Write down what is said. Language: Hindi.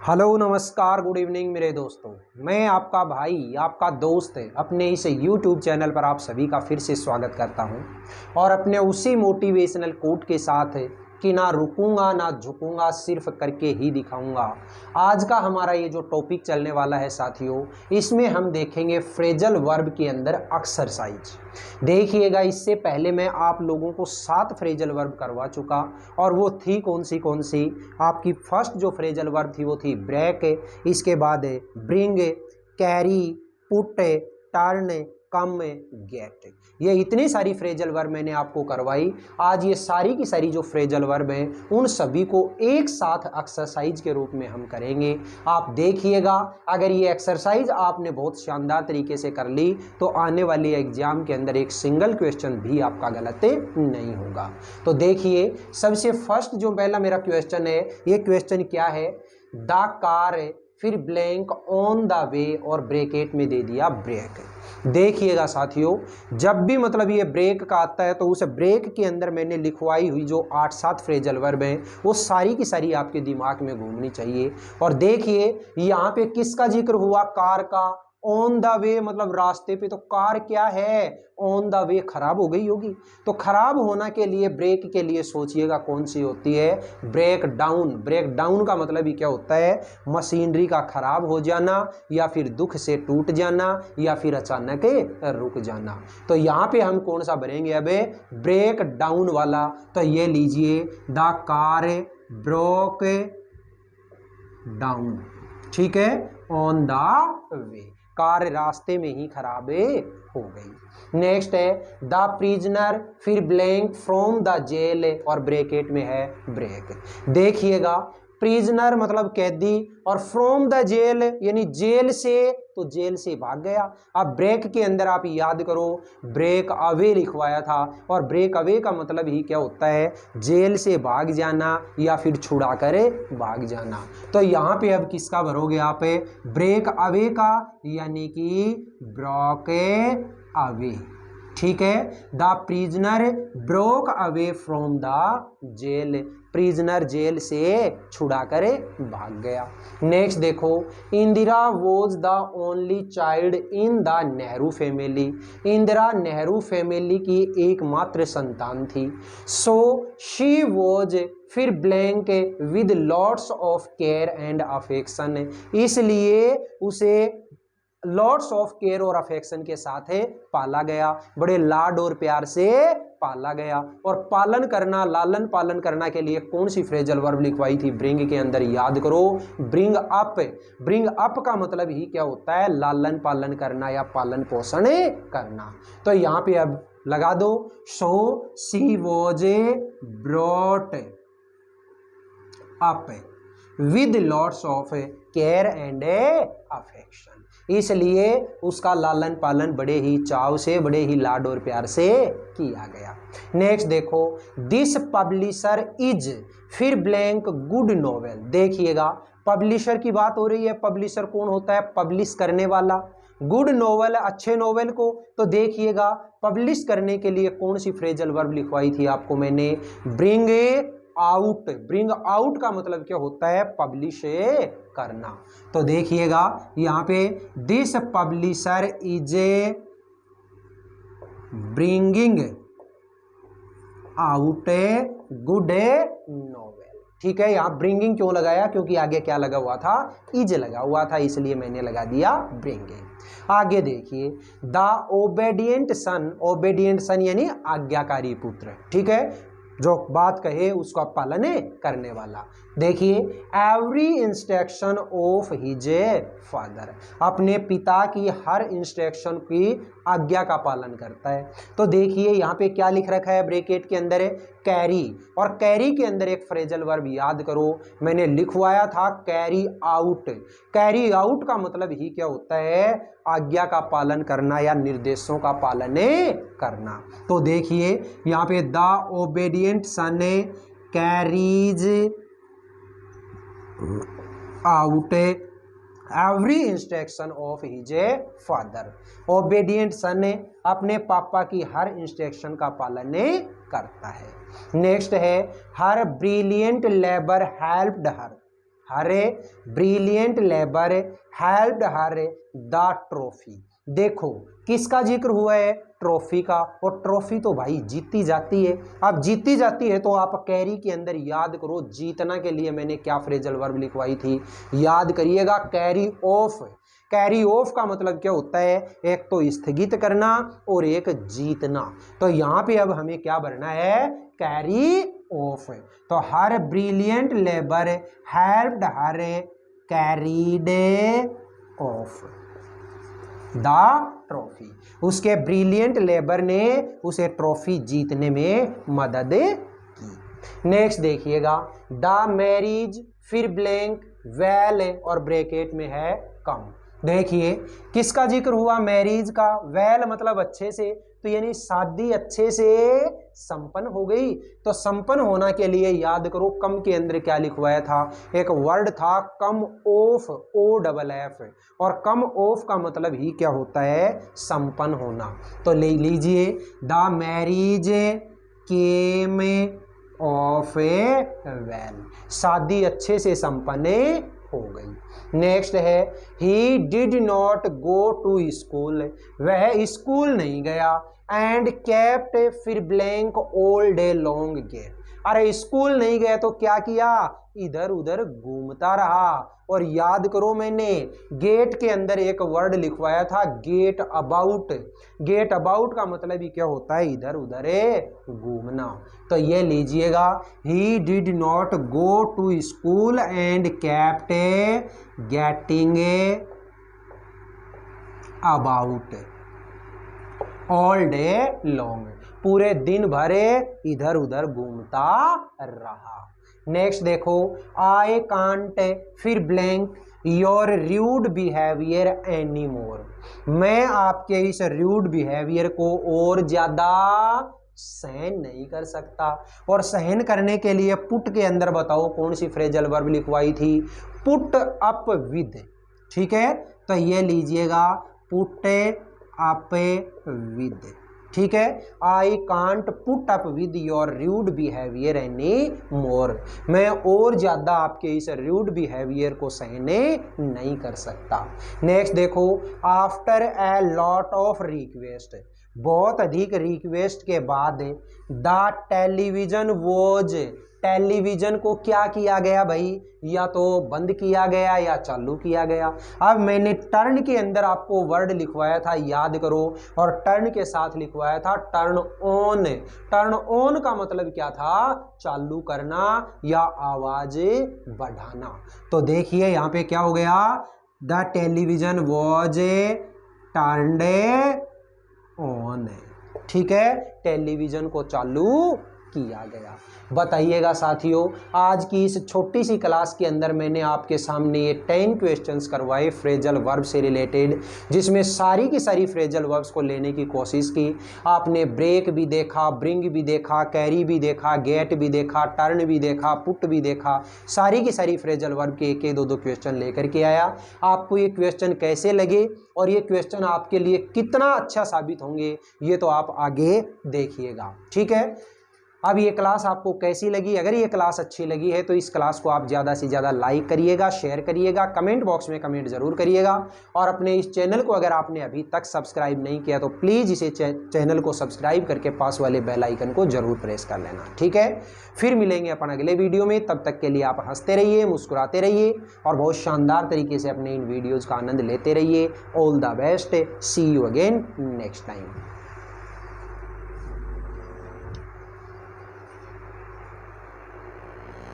हेलो नमस्कार गुड इवनिंग मेरे दोस्तों। मैं आपका भाई आपका दोस्त अपने इस यूट्यूब चैनल पर आप सभी का फिर से स्वागत करता हूं और अपने उसी मोटिवेशनल कोट के साथ कि ना रुकूंगा ना झुकूंगा, सिर्फ करके ही दिखाऊंगा। आज का हमारा ये जो टॉपिक चलने वाला है साथियों, इसमें हम देखेंगे फ्रेजल वर्ब के अंदर एक्सरसाइज। देखिएगा, इससे पहले मैं आप लोगों को 7 फ्रेजल वर्ब करवा चुका और वो थी कौन सी। आपकी फर्स्ट जो फ्रेजल वर्ब थी वो थी ब्रेक, इसके बाद ब्रिंग, कैरी, पुट, टर्न, कम, गेट। ये इतनी सारी फ्रेजल वर्ब मैंने आपको करवाई। आज ये सारी की सारी जो फ्रेजल वर्ब हैं उन सभी को एक साथ एक्सरसाइज के रूप में हम करेंगे। आप देखिएगा, अगर ये एक्सरसाइज आपने बहुत शानदार तरीके से कर ली तो आने वाली एग्जाम के अंदर एक सिंगल क्वेश्चन भी आपका गलत नहीं होगा। तो देखिए, सबसे फर्स्ट जो पहला मेरा क्वेश्चन है, ये क्वेश्चन क्या है? द कार, फिर ब्लैंक ऑन द वे और ब्रैकेट में दे दिया ब्रेक। देखिएगा साथियों, जब भी मतलब ये ब्रेक का आता है तो उस ब्रेक के अंदर मैंने लिखवाई हुई जो 8-7 फ्रेजल वर्ब हैं वो सारी की सारी आपके दिमाग में घूमनी चाहिए। और देखिए, यहाँ पे किसका जिक्र हुआ? कार का। ऑन द वे मतलब रास्ते पे, तो कार क्या है? ऑन द वे खराब हो गई होगी। तो खराब होना के लिए ब्रेक के लिए सोचिएगा कौन सी होती है? Break down. ब्रेक डाउन का मतलब ही क्या होता है? मशीनरी का खराब हो जाना, या फिर दुख से टूट जाना, या फिर अचानक रुक जाना। तो यहाँ पे हम कौन सा भरेंगे अब? ब्रेक डाउन वाला। तो ये लीजिए, द कार ब्रोक डाउन। ठीक है, ऑन द वे, कार रास्ते में ही खराब हो गई। नेक्स्ट है द प्रिजनर, फिर ब्लैंक फ्रॉम द जेल और ब्रैकेट में है ब्रेक। देखिएगा, प्रिजनर मतलब कैदी और फ्रॉम द जेल यानी जेल से, तो जेल से भाग गया। अब ब्रेक के अंदर आप याद करो, ब्रेक अवे लिखवाया था और ब्रेक अवे का मतलब ही क्या होता है? जेल से भाग जाना या फिर छुड़ा कर भाग जाना। तो यहाँ पे अब किसका भरोगे आप? ब्रेक अवे का, यानी कि ब्रोक अवे। ठीक है, the prisoner broke away from the jail. Prisoner jail से छुड़ा कर भाग गया। नेक्स्ट देखो, Indira was the only child in the Nehru family. Indira Nehru family की एकमात्र संतान थी। सो शी वॉज, फिर blank with lots of care and affection. इसलिए उसे लॉट्स ऑफ केयर और अफेक्शन के साथ पाला गया, बड़े लाड और प्यार से पाला गया। और पालन करना, लालन पालन करना के लिए कौन सी फ्रेजल वर्ब लिखवाई थी ब्रिंग के अंदर? याद करो, ब्रिंग अप। ब्रिंग अप का मतलब ही क्या होता है? लालन पालन करना या पालन पोषण करना। तो यहाँ पे अब लगा दो, so she was brought up with lots of care and affection. इसलिए उसका लालन पालन बड़े ही चाव से, बड़े ही लाड और प्यार से किया गया। नेक्स्ट देखो, दिस पब्लिशर इज, फिर ब्लैंक गुड नोवेल। देखिएगा, पब्लिशर की बात हो रही है। पब्लिशर कौन होता है? पब्लिश करने वाला। गुड नोवेल, अच्छे नोवेल को। तो देखिएगा, पब्लिश करने के लिए कौन सी फ्रेजल वर्ब लिखवाई थी आपको मैंने? Bring out. ब्रिंग आउट का मतलब क्या होता है? पब्लिश करना। तो देखिएगा यहाँ पे, this publisher is a bringing out a good novel. ठीक है, यहाँ ब्रिंगिंग क्यों लगाया? क्योंकि आगे क्या लगा हुआ था? इज लगा हुआ था, इसलिए मैंने लगा दिया ब्रिंगिंग। आगे देखिए, द ओबेडिएंट सन। ओबेडिएंट सन यानी आज्ञाकारी पुत्र। ठीक है, जो बात कहे उसका पालन करने वाला। देखिए, every instruction of his father, अपने पिता की हर इंस्ट्रक्शन की आज्ञा का पालन करता है। तो देखिए यहाँ पे क्या लिख रखा है ब्रैकेट के अंदर? कैरी। और कैरी के अंदर एक फ्रेजल वर्ब याद करो, मैंने लिखवाया था कैरी आउट। कैरी आउट का मतलब ही क्या होता है? आज्ञा का पालन करना या निर्देशों का पालन करना। तो देखिए यहाँ पे, the obedient son carries out every instruction of his father. Obedient son अपने पापा की हर इंस्ट्रक्शन का पालन करता है। नेक्स्ट है, her brilliant labour helped her. Her brilliant labour helped her the trophy. देखो किसका जिक्र हुआ है, ट्रॉफी का, और ट्रॉफी तो भाई जीती जाती है। अब जीती जाती है तो आप कैरी के अंदर याद करो, जीतना के लिए मैंने क्या फ्रेजल वर्ब लिखवाई थी, याद करिएगा, कैरी ऑफ। कैरी ऑफ का मतलब क्या होता है, एक तो स्थगित करना और एक जीतना। तो यहाँ पे अब हमें क्या भरना है, कैरी ऑफ। तो her brilliant labour helped her carried off the trophy. उसके ब्रिलियंट लेबर ने उसे ट्रॉफी जीतने में मदद की। नेक्स्ट देखिएगा, द मैरिज, फिर ब्लैंक, वेल और ब्रैकेट में है कम। देखिए किसका जिक्र हुआ, मैरिज का, वेल मतलब अच्छे से, तो यानी शादी अच्छे से संपन्न हो गई। तो संपन्न होना के लिए याद करो कम के अंदर क्या लिखवाया था, एक वर्ड था कम ऑफ, ओ डबल एफ, और कम ऑफ का मतलब ही क्या होता है, संपन्न होना। तो ले लीजिए, the marriage came off a well, शादी अच्छे से संपन्न हो गई। नेक्स्ट है, he did not go to school, वह स्कूल नहीं गया, एंड केप्ट फिर blank all day long get. अरे स्कूल नहीं गए तो क्या किया, इधर उधर घूमता रहा। और याद करो मैंने गेट के अंदर एक वर्ड लिखवाया था, गेट अबाउट। गेट अबाउट का मतलब ही क्या होता है, इधर उधर घूमना। तो ये लीजिएगा, he did not go to school and kept getting about all day long, पूरे दिन भरे इधर उधर घूमता रहा। नेक्स्ट देखो, आई कांट फिर blank your rude behaviour any more, मैं आपके इस रूड बिहेवियर को और ज्यादा सहन नहीं कर सकता। और सहन करने के लिए पुट के अंदर बताओ कौन सी फ्रेजल वर्ब लिखवाई थी, पुट अप विद। ठीक है, तो ये लीजिएगा, पुट अप विद। ठीक है, I can't put up with your rude behaviour any more, मैं और ज्यादा आपके इस रूड बिहेवियर को सहने नहीं कर सकता। नेक्स्ट देखो, after a lot of request, बहुत अधिक रिक्वेस्ट के बाद द टेलीविजन वॉज, टेलीविजन को क्या किया गया भाई, या तो बंद किया गया या चालू किया गया। अब मैंने टर्न के अंदर आपको वर्ड लिखवाया था, याद करो, और टर्न के साथ लिखवाया था टर्न ऑन। टर्न ऑन का मतलब क्या था, चालू करना या आवाज बढ़ाना। तो देखिए यहाँ पे क्या हो गया, the television was turned on. ठीक है, टेलीविजन को चालू किया गया। बताइएगा साथियों, आज की इस छोटी सी क्लास के अंदर मैंने आपके सामने ये 10 क्वेश्चंस करवाए फ्रेजल वर्ब से रिलेटेड, जिसमें सारी की सारी फ्रेजल वर्ब्स को लेने की कोशिश की। आपने ब्रेक भी देखा, ब्रिंग भी देखा, कैरी भी देखा, गेट भी देखा, टर्न भी देखा, पुट भी देखा, सारी की सारी फ्रेजल वर्ब के एक एक दो क्वेश्चन लेकर के आया। आपको ये क्वेश्चन कैसे लगे और ये क्वेश्चन आपके लिए कितना अच्छा साबित होंगे, ये तो आप आगे देखिएगा। ठीक है, अब ये क्लास आपको कैसी लगी, अगर ये क्लास अच्छी लगी है तो इस क्लास को आप ज़्यादा से ज़्यादा लाइक करिएगा, शेयर करिएगा, कमेंट बॉक्स में कमेंट ज़रूर करिएगा, और अपने इस चैनल को अगर आपने अभी तक सब्सक्राइब नहीं किया तो प्लीज़ इसे चैनल को सब्सक्राइब करके पास वाले बेल आइकन को ज़रूर प्रेस कर लेना। ठीक है, फिर मिलेंगे अपन अगले वीडियो में, तब तक के लिए आप हंसते रहिए, मुस्कुराते रहिए और बहुत शानदार तरीके से अपने इन वीडियोज़ का आनंद लेते रहिए। All the best, see you again next time.